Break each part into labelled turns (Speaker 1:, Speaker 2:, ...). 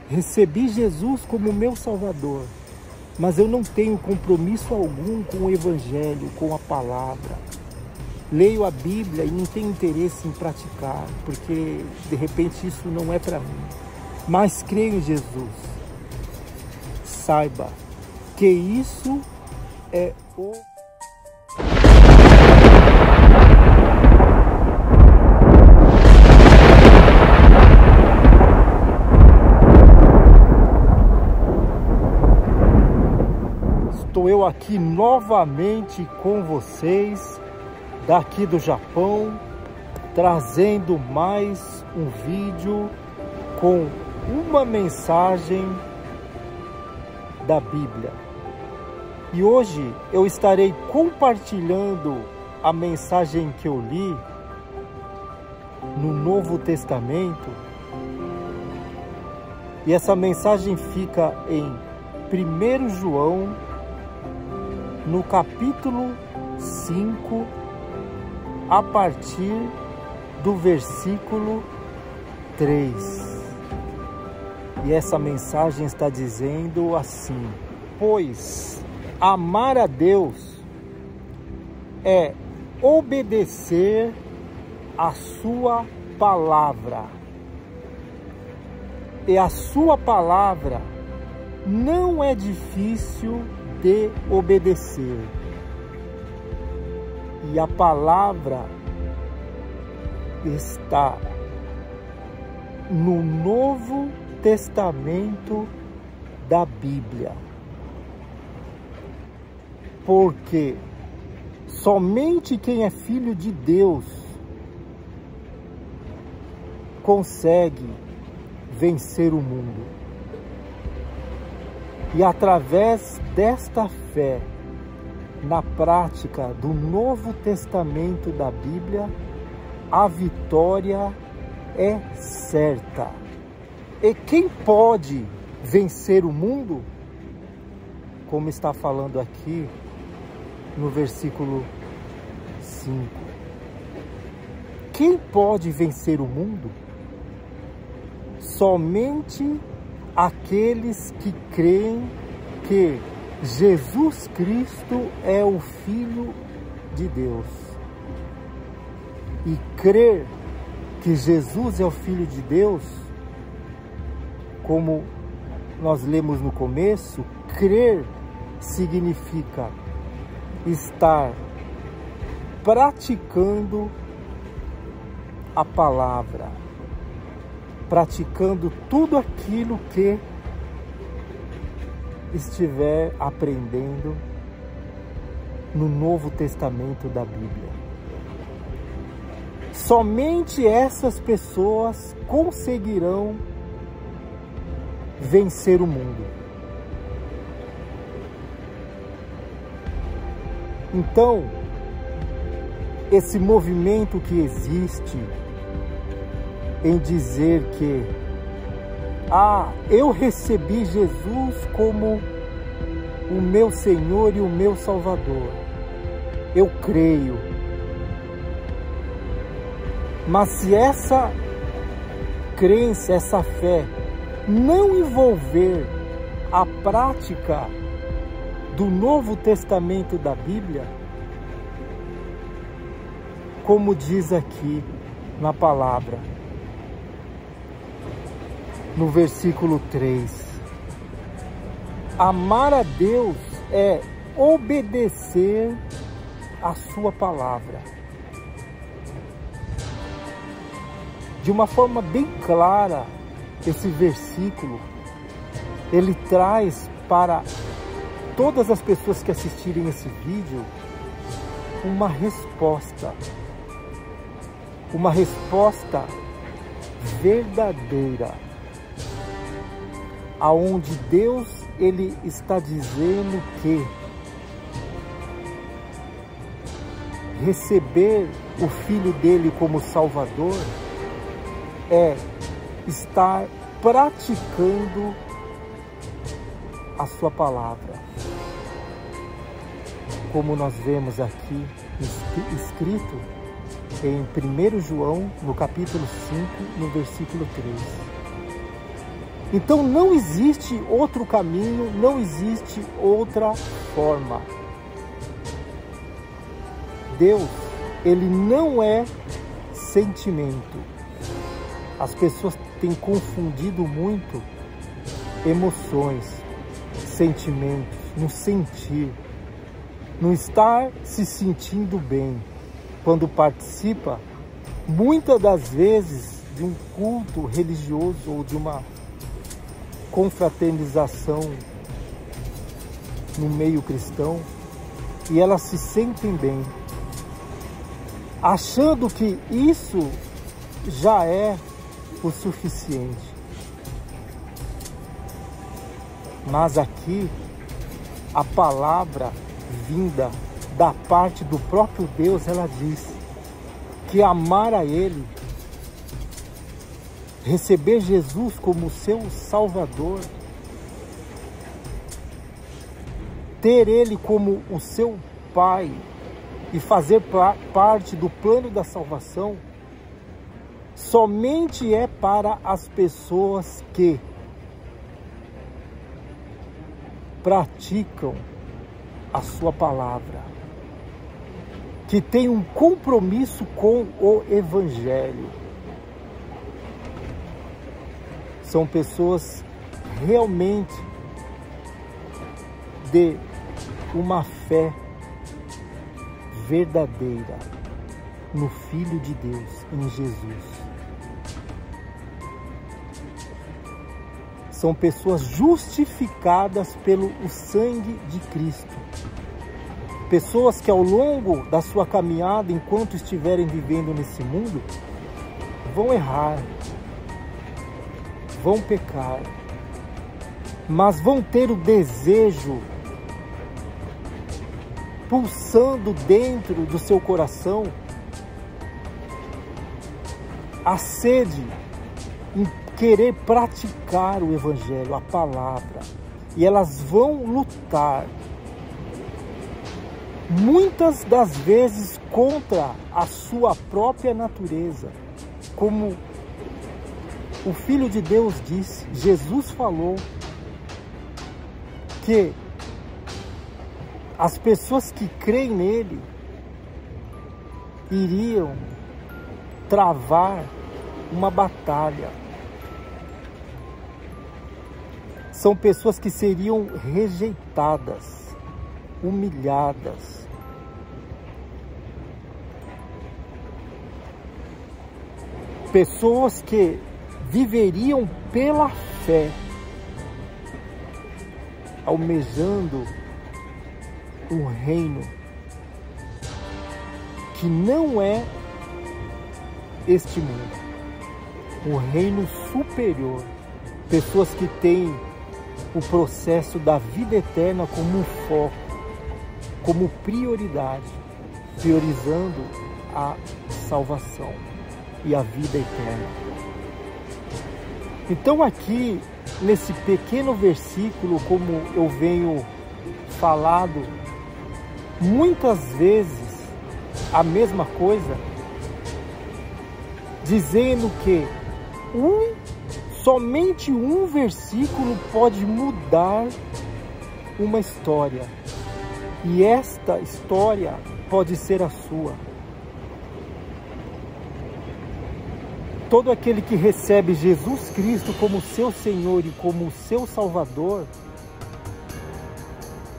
Speaker 1: recebi Jesus como meu Salvador, mas eu não tenho compromisso algum com o Evangelho, com a palavra. Leio a Bíblia e não tenho interesse em praticar, porque de repente isso não é para mim. Mas creio em Jesus. Saiba que isso é o... Estou eu aqui novamente com vocês, daqui do Japão, trazendo mais um vídeo com uma mensagem da Bíblia. E hoje eu estarei compartilhando a mensagem que eu li no Novo Testamento. E essa mensagem fica em 1 João, no capítulo 5, a partir do versículo 3. E essa mensagem está dizendo assim: pois amar a Deus é obedecer a sua palavra. E a sua palavra não é difícil de obedecer. E a palavra está no Novo Testamento da Bíblia. Porque somente quem é filho de Deus consegue vencer o mundo. E através desta fé na prática do Novo Testamento da Bíblia, a vitória é certa. E quem pode vencer o mundo? Como está falando aqui no versículo 5. Quem pode vencer o mundo? Somente aqueles que creem que Jesus Cristo é o Filho de Deus. E crer que Jesus é o Filho de Deus, como nós lemos no começo, crer significa estar praticando a palavra, praticando tudo aquilo que estiver aprendendo no Novo Testamento da Bíblia. Somente essas pessoas conseguirão vencer o mundo. Então, esse movimento que existe em dizer que eu recebi Jesus como o meu Senhor e o meu Salvador, eu creio. Mas se essa crença, essa fé não envolver a prática do Novo Testamento da Bíblia, como diz aqui na palavra, no versículo 3, amar a Deus é obedecer a sua palavra. De uma forma bem clara, esse versículo, ele traz para todas as pessoas que assistirem esse vídeo uma resposta verdadeira, aonde Deus ele está dizendo que receber o Filho dele como Salvador é estar praticando a sua palavra, como nós vemos aqui escrito em 1 João, no capítulo 5, no versículo 3. Então não existe outro caminho, não existe outra forma. Deus, ele não é sentimento. As pessoas têm confundido muito emoções, sentimentos, no sentir, no estar se sentindo bem quando participa, muitas das vezes, de um culto religioso ou de uma confraternização no meio cristão, e elas se sentem bem, achando que isso já é o suficiente. Mas aqui, a palavra vinda da parte do próprio Deus, ela diz que amar a Ele, receber Jesus como seu Salvador, ter Ele como o seu Pai e fazer parte do plano da salvação, somente é para as pessoas que praticam a sua palavra, que têm um compromisso com o Evangelho. São pessoas realmente de uma fé verdadeira no Filho de Deus, em Jesus. São pessoas justificadas pelo sangue de Cristo. Pessoas que ao longo da sua caminhada, enquanto estiverem vivendo nesse mundo, vão errar, vão pecar, mas vão ter o desejo pulsando dentro do seu coração, a sede em querer praticar o Evangelho, a palavra, e elas vão lutar, muitas das vezes contra a sua própria natureza, como o Filho de Deus disse. Jesus falou que as pessoas que creem nele iriam travar uma batalha. São pessoas que seriam rejeitadas, humilhadas. Pessoas que viveriam pela fé, almejando um reino que não é este mundo, um reino superior. Pessoas que têm o processo da vida eterna como um foco, como prioridade, priorizando a salvação e a vida eterna. Então aqui, nesse pequeno versículo, como eu venho falado muitas vezes a mesma coisa, dizendo que somente um versículo pode mudar uma história, e esta história pode ser a sua. Todo aquele que recebe Jesus Cristo como seu Senhor e como seu Salvador,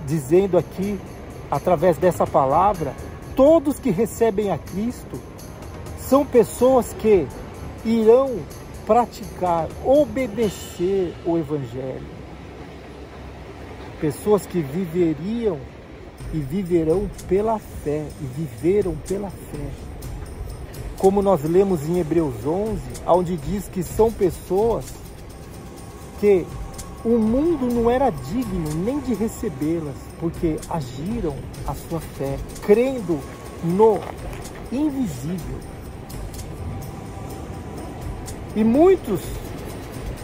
Speaker 1: dizendo aqui, através dessa palavra, todos que recebem a Cristo são pessoas que irão praticar, obedecer o Evangelho. Pessoas que viveriam e viverão pela fé, e viveram pela fé. Como nós lemos em Hebreus 11, onde diz que são pessoas que o mundo não era digno nem de recebê-las, porque agiram a sua fé, crendo no invisível. E muitos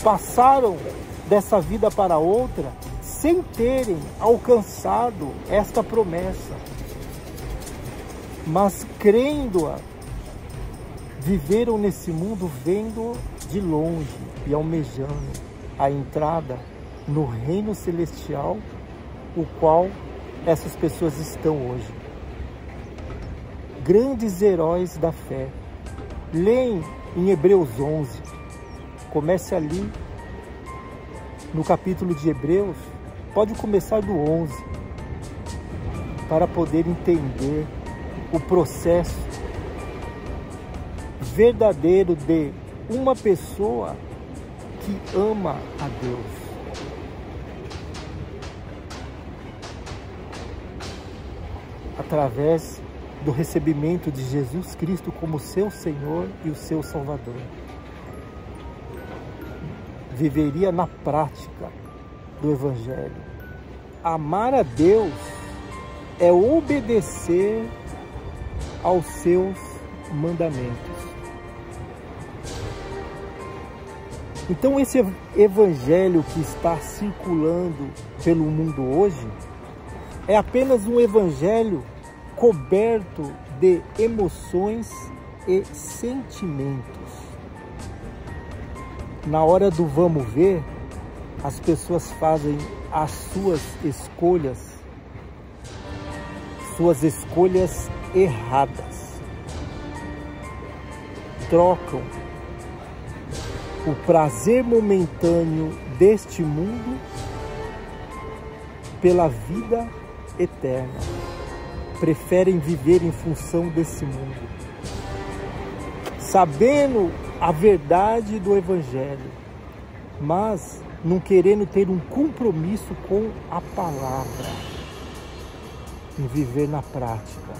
Speaker 1: passaram dessa vida para outra sem terem alcançado esta promessa, mas crendo-a, viveram nesse mundo vendo de longe e almejando. a entrada no reino celestial, o qual essas pessoas estão hoje. Grandes heróis da fé. Leem em Hebreus 11, comece ali no capítulo de Hebreus, pode começar do 11, para poder entender o processo verdadeiro de uma pessoa que ama a Deus. Através do recebimento de Jesus Cristo como seu Senhor e o seu Salvador. Viveria na prática do Evangelho. Amar a Deus é obedecer aos seus mandamentos. Então esse Evangelho que está circulando pelo mundo hoje é apenas um Evangelho coberto de emoções e sentimentos. Na hora do vamos ver, as pessoas fazem as suas escolhas erradas. Trocam o prazer momentâneo deste mundo pela vida eterna. Preferem viver em função desse mundo, sabendo a verdade do Evangelho, mas não querendo ter um compromisso com a palavra, em viver na prática.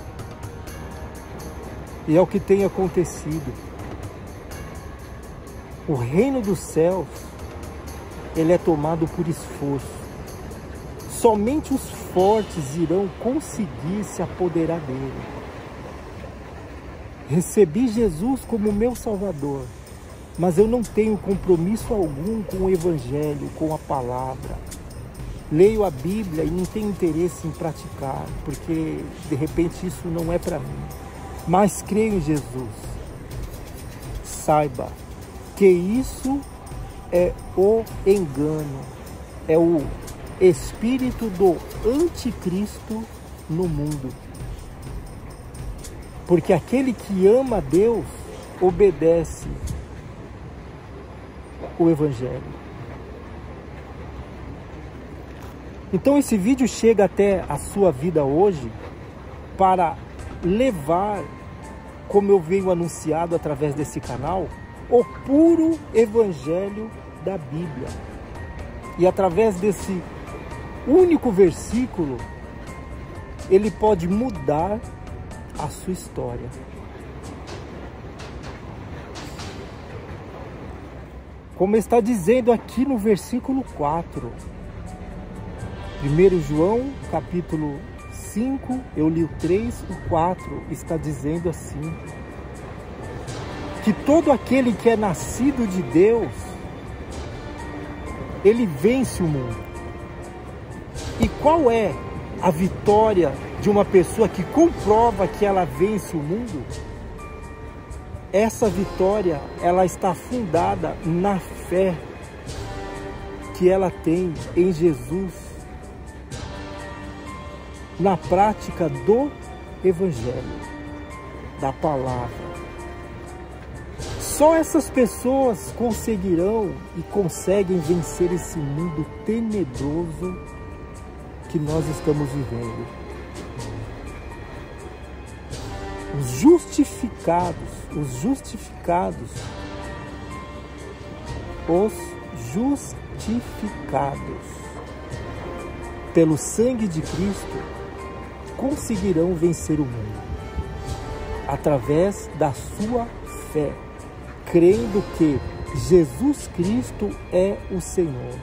Speaker 1: E é o que tem acontecido. O reino dos céus, ele é tomado por esforço. Somente os fortes irão conseguir se apoderar dele. Recebi Jesus como meu Salvador, mas eu não tenho compromisso algum com o Evangelho, com a palavra. Leio a Bíblia e não tenho interesse em praticar, porque de repente isso não é para mim. Mas creio em Jesus. Saiba que isso é o engano, é o espírito do anticristo no mundo. Porque aquele que ama a Deus obedece o Evangelho. Então esse vídeo chega até a sua vida hoje para levar, como eu venho anunciado através desse canal, o puro Evangelho da Bíblia. E através desse único versículo, ele pode mudar a sua história. Como está dizendo aqui no versículo 4. 1 João, capítulo 5, eu li o 3, o 4, está dizendo assim: que todo aquele que é nascido de Deus, ele vence o mundo. E qual é a vitória de uma pessoa que comprova que ela vence o mundo? Essa vitória, ela está fundada na fé que ela tem em Jesus, na prática do Evangelho, da palavra. Só essas pessoas conseguirão e conseguem vencer esse mundo tenebroso que nós estamos vivendo. Os justificados pelo sangue de Cristo conseguirão vencer o mundo através da sua fé, crendo que Jesus Cristo é o Senhor.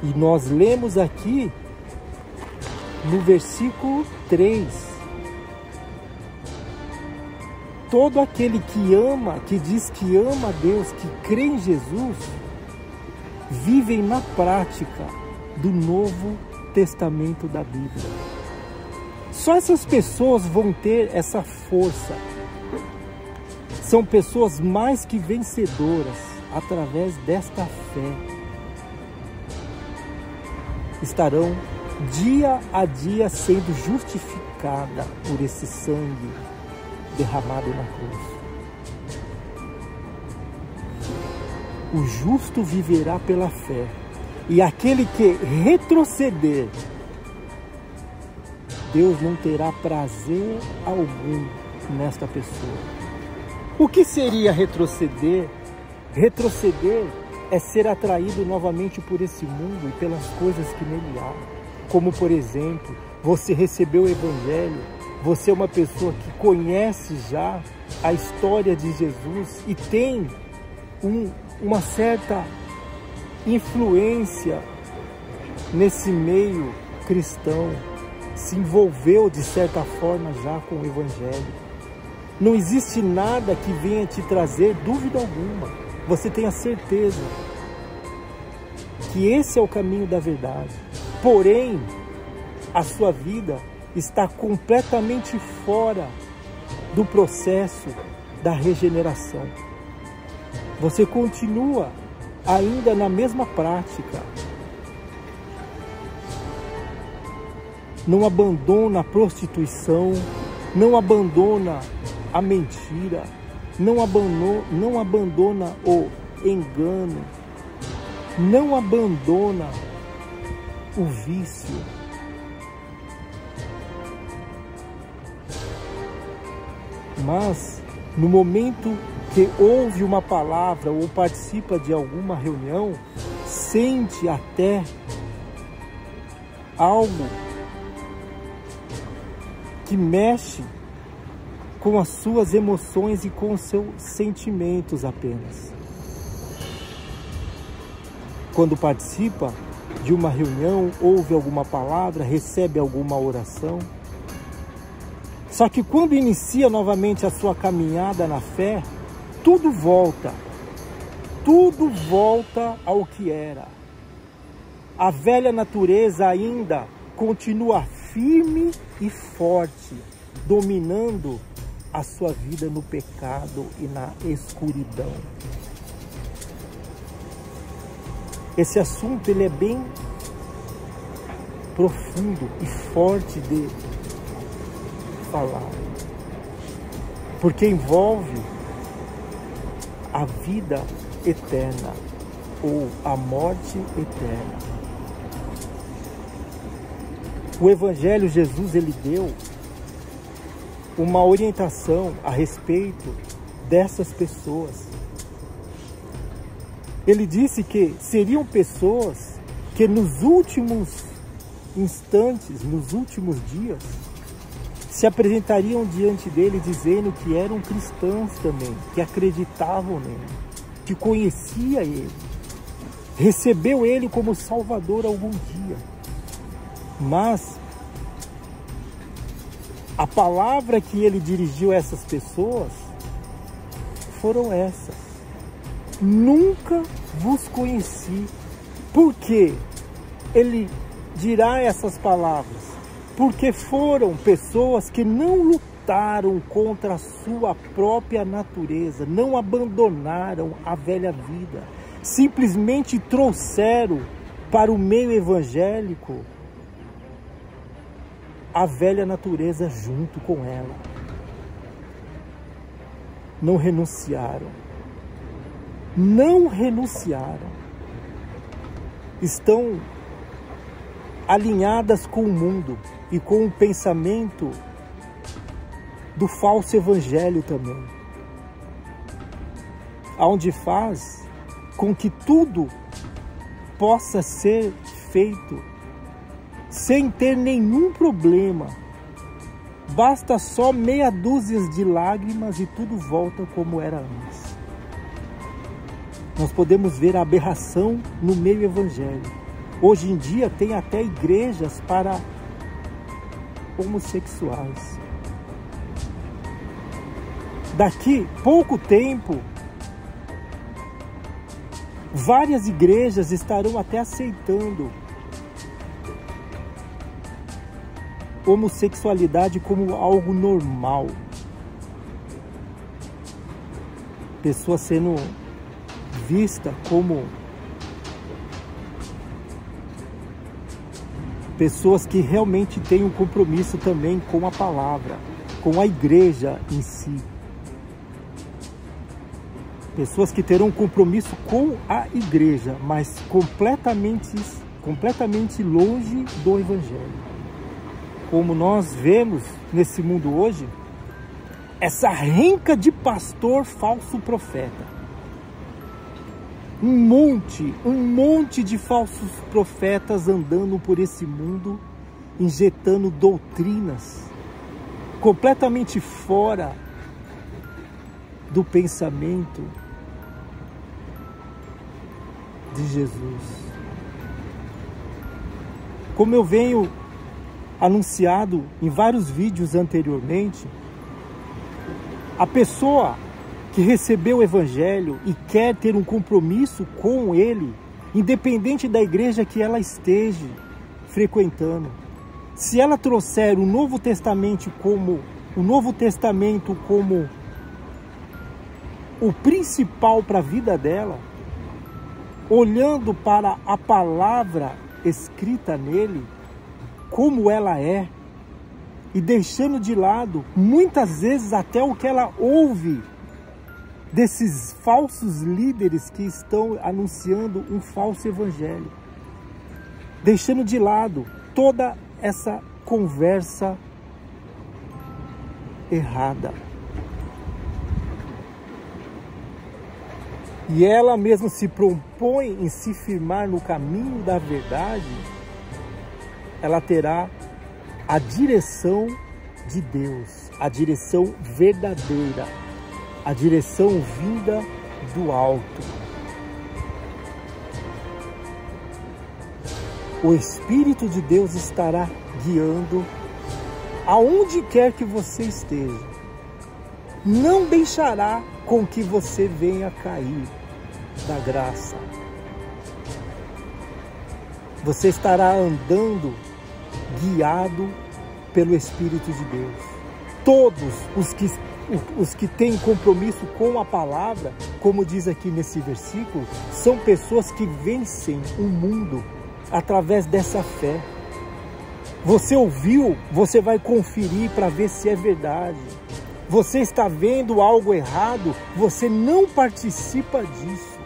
Speaker 1: E nós lemos aqui no versículo 3: todo aquele que ama, que diz que ama a Deus, que crê em Jesus, vivem na prática do Novo Testamento da Bíblia. Só essas pessoas vão ter essa força. São pessoas mais que vencedoras através desta fé, estarão dia a dia sendo justificada por esse sangue derramado na cruz. O justo viverá pela fé, e aquele que retroceder, Deus não terá prazer algum nesta pessoa. O que seria retroceder? Retroceder é ser atraído novamente por esse mundo e pelas coisas que nele há. Como, por exemplo, você recebeu o Evangelho, você é uma pessoa que conhece já a história de Jesus e tem uma certa influência nesse meio cristão, se envolveu de certa forma já com o Evangelho. Não existe nada que venha te trazer dúvida alguma. Você tem a certeza que esse é o caminho da verdade. Porém, a sua vida está completamente fora do processo da regeneração. Você continua ainda na mesma prática. Não abandona a prostituição, não abandona a mentira, não abandona o engano, não abandona o vício. Mas no momento que ouve uma palavra ou participa de alguma reunião, sente até algo que mexe com as suas emoções e com os seus sentimentos apenas. Quando participa de uma reunião, ouve alguma palavra, recebe alguma oração. Só que quando inicia novamente a sua caminhada na fé, tudo volta ao que era. A velha natureza ainda continua firme e forte, dominando a sua vida no pecado e na escuridão. Esse assunto ele é bem profundo e forte de falar, porque envolve a vida eterna ou a morte eterna. O Evangelho, Jesus, ele deu uma orientação a respeito dessas pessoas. Ele disse que seriam pessoas que nos últimos instantes, nos últimos dias, se apresentariam diante dele dizendo que eram cristãos também, que acreditavam nele, que conhecia ele, recebeu ele como Salvador algum dia. Mas a palavra que ele dirigiu a essas pessoas foram essas: nunca vos conheci. Por quê? Ele dirá essas palavras porque foram pessoas que não lutaram contra a sua própria natureza, não abandonaram a velha vida, simplesmente trouxeram para o meio evangélico a velha natureza junto com ela. Não renunciaram. Não renunciaram. Estão alinhadas com o mundo e com o pensamento do falso evangelho também, onde faz com que tudo possa ser feito sem ter nenhum problema. Basta só meia dúzia de lágrimas e tudo volta como era antes. Nós podemos ver a aberração no meio evangélico. Hoje em dia tem até igrejas para homossexuais. Daqui pouco tempo, várias igrejas estarão até aceitando homossexualidade como algo normal. Pessoas sendo vista como pessoas que realmente têm um compromisso também com a palavra, com a igreja em si. Pessoas que terão um compromisso com a igreja, mas completamente longe do evangelho. Como nós vemos nesse mundo hoje, essa renca de pastor falso profeta. Um monte de falsos profetas andando por esse mundo, injetando doutrinas completamente fora do pensamento de Jesus. Como eu venho anunciado em vários vídeos anteriormente, a pessoa que recebeu o evangelho e quer ter um compromisso com ele, independente da igreja que ela esteja frequentando, se ela trouxer o Novo Testamento como o principal para a vida dela, olhando para a palavra escrita nele, como ela é, e deixando de lado, muitas vezes, até o que ela ouve desses falsos líderes que estão anunciando um falso evangelho. Deixando de lado toda essa conversa errada. E ela mesma se propõe em se firmar no caminho da verdade, ela terá a direção de Deus, a direção verdadeira, a direção vinda do alto. O Espírito de Deus estará guiando aonde quer que você esteja. Não deixará com que você venha cair da graça. Você estará andando guiado pelo Espírito de Deus. Todos os que têm compromisso com a palavra, como diz aqui nesse versículo, são pessoas que vencem o mundo através dessa fé. Você ouviu, você vai conferir para ver se é verdade. Você está vendo algo errado, você não participa disso,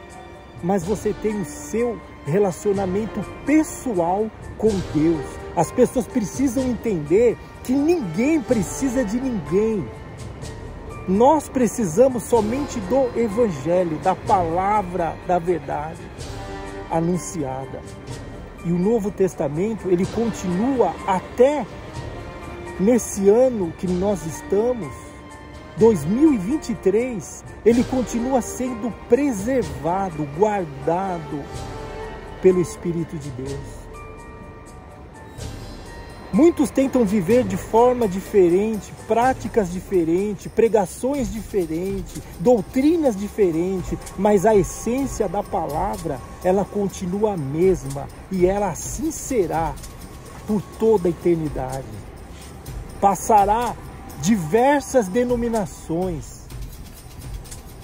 Speaker 1: mas você tem o seu relacionamento pessoal com Deus. As pessoas precisam entender que ninguém precisa de ninguém. Nós precisamos somente do Evangelho, da palavra da verdade anunciada. E o Novo Testamento, ele continua até nesse ano que nós estamos, 2023, ele continua sendo preservado, guardado pelo Espírito de Deus. Muitos tentam viver de forma diferente, práticas diferentes, pregações diferentes, doutrinas diferentes, mas a essência da palavra, ela continua a mesma e ela assim será por toda a eternidade. Passará diversas denominações,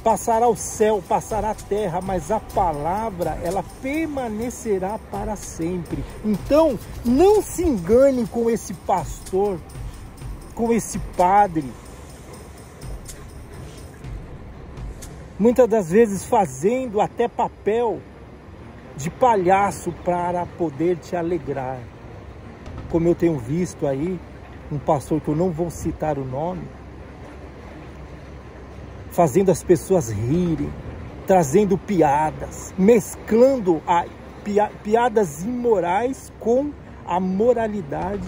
Speaker 1: passará o céu, passará a terra, mas a palavra, ela permanecerá para sempre. Então, não se engane com esse pastor, com esse padre. Muitas das vezes fazendo até papel de palhaço para poder te alegrar. Como eu tenho visto aí, um pastor que eu não vou citar o nome, fazendo as pessoas rirem, trazendo piadas, mesclando piadas imorais com a moralidade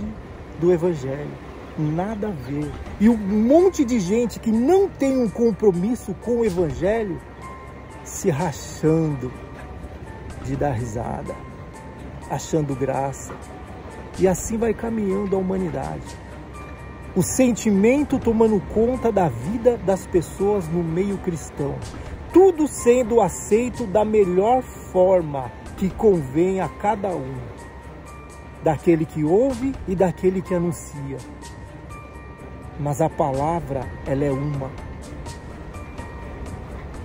Speaker 1: do Evangelho. Nada a ver. E um monte de gente que não tem um compromisso com o Evangelho se rachando de dar risada, achando graça. E assim vai caminhando a humanidade. O sentimento tomando conta da vida das pessoas no meio cristão. Tudo sendo aceito da melhor forma que convém a cada um. Daquele que ouve e daquele que anuncia. Mas a palavra, ela é uma.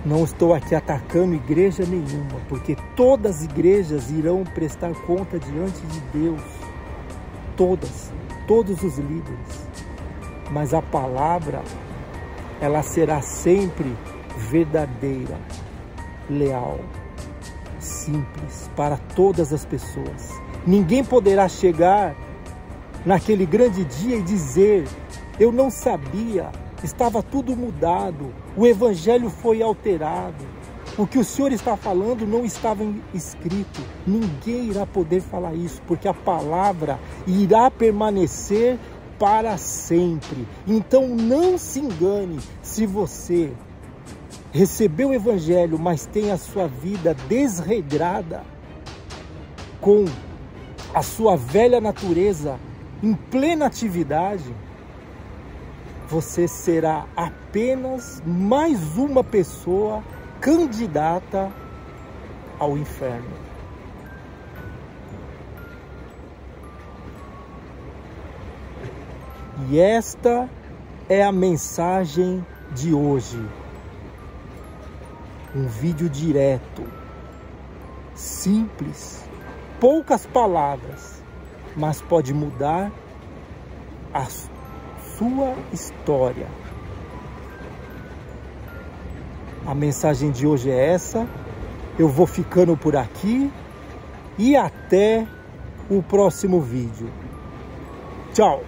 Speaker 1: Não estou aqui atacando igreja nenhuma, porque todas as igrejas irão prestar conta diante de Deus. Todos os líderes. Mas a palavra, ela será sempre verdadeira, leal, simples para todas as pessoas. Ninguém poderá chegar naquele grande dia e dizer: eu não sabia, estava tudo mudado, o evangelho foi alterado, o que o Senhor está falando não estava escrito. Ninguém irá poder falar isso, porque a palavra irá permanecer para sempre. Então não se engane. Se você recebeu o evangelho, mas tem a sua vida desregrada, com a sua velha natureza em plena atividade, você será apenas mais uma pessoa candidata ao inferno. E esta é a mensagem de hoje. Um vídeo direto, simples, poucas palavras, mas pode mudar a sua história. A mensagem de hoje é essa. Eu vou ficando por aqui e até o próximo vídeo. Tchau!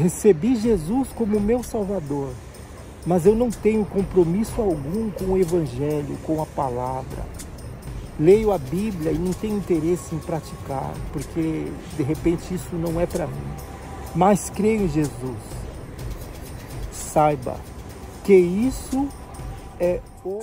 Speaker 1: Recebi Jesus como meu Salvador, mas eu não tenho compromisso algum com o Evangelho, com a palavra. Leio a Bíblia e não tenho interesse em praticar, porque de repente isso não é para mim. Mas creio em Jesus. Saiba que isso é o